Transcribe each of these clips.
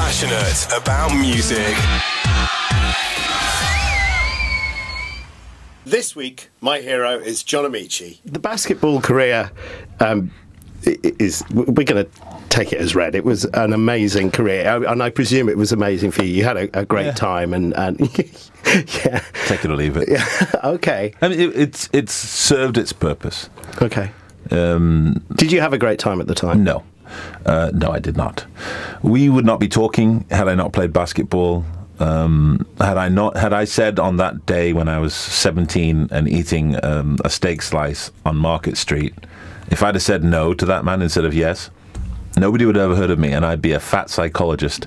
Passionate about music. This week, my hero is John Amaechi. The basketball career we're going to take it as read. It was an amazing career, and I presume it was amazing for you. You had a great time, and yeah. Take it or leave it. Yeah. Okay. I mean, it's served its purpose. Okay. Did you have a great time at the time? No. No, I did not. We would not be talking had I not played basketball. Had I said on that day when I was 17 and eating a steak slice on Market Street, if I'd have said no to that man instead of yes, nobody would have ever heard of me, and I'd be a fat psychologist,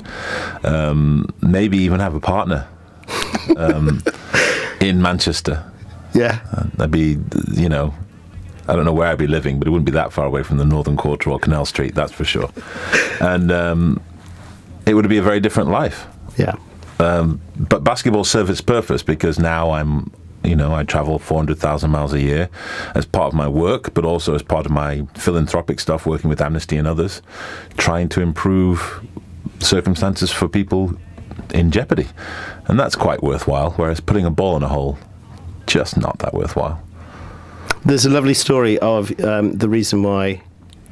maybe even have a partner in Manchester. Yeah. I'd be, I don't know where I'd be living, but it wouldn't be that far away from the Northern Quarter or Canal Street, that's for sure. And it would be a very different life. Yeah. But basketball serves its purpose because now I travel 400,000 miles a year as part of my work, but also as part of my philanthropic stuff, working with Amnesty and others, trying to improve circumstances for people in jeopardy. And that's quite worthwhile, whereas putting a ball in a hole, just not that worthwhile. There's a lovely story of the reason why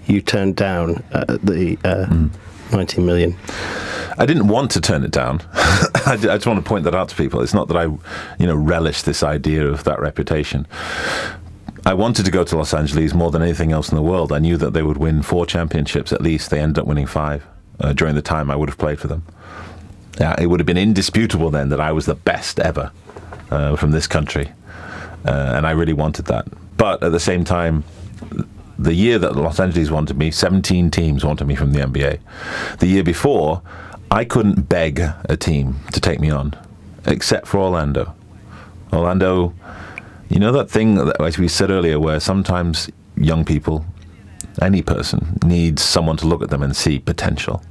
you turned down the 19 million. I didn't want to turn it down. I just want to point that out to people. It's not that I, relish this idea of that reputation. I wanted to go to Los Angeles more than anything else in the world. I knew that they would win 4 championships at least. They ended up winning 5 during the time I would have played for them. It would have been indisputable then that I was the best ever from this country. And I really wanted that. But at the same time, the year that Los Angeles wanted me, 17 teams wanted me from the NBA. The year before, I couldn't beg a team to take me on, except for Orlando. Orlando, that thing that, as we said earlier, where sometimes young people, any person, needs someone to look at them and see potential.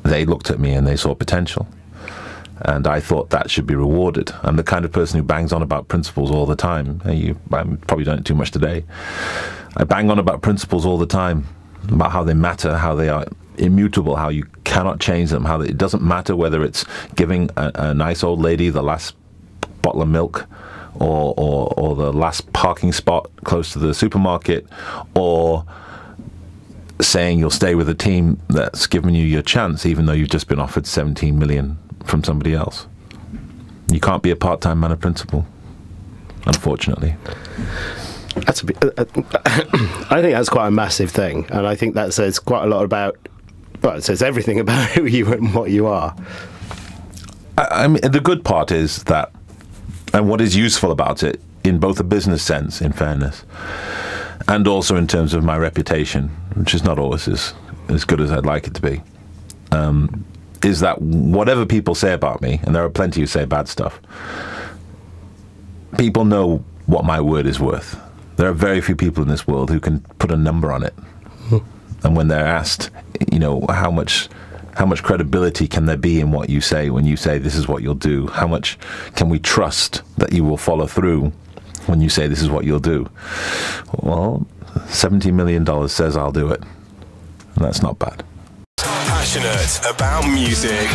They looked at me and they saw potential. And I thought that should be rewarded. I'm the kind of person who bangs on about principles all the time. I'm probably done it too much today. I bang on about principles all the time, about how they matter, how they are immutable, how you cannot change them, how it doesn't matter whether it's giving a nice old lady the last bottle of milk or the last parking spot close to the supermarket, or saying you'll stay with a team that's given you your chance even though you've just been offered 17 million from somebody else. You can't be a part-time man of principle, unfortunately. That's I think that's quite a massive thing, and I think that says quite a lot about, well, it says everything about who you are and what you are. I mean, the good part is that, and what is useful about it, in both a business sense, in fairness, and also in terms of my reputation, which is not always as good as I'd like it to be, is that whatever people say about me, and there are plenty who say bad stuff, people know what my word is worth. There are very few people in this world who can put a number on it. And when they're asked, how much credibility can there be in what you say when you say this is what you'll do? How much can we trust that you will follow through when you say this is what you'll do? Well, $17 million says I'll do it. And that's not bad. Passionate about music.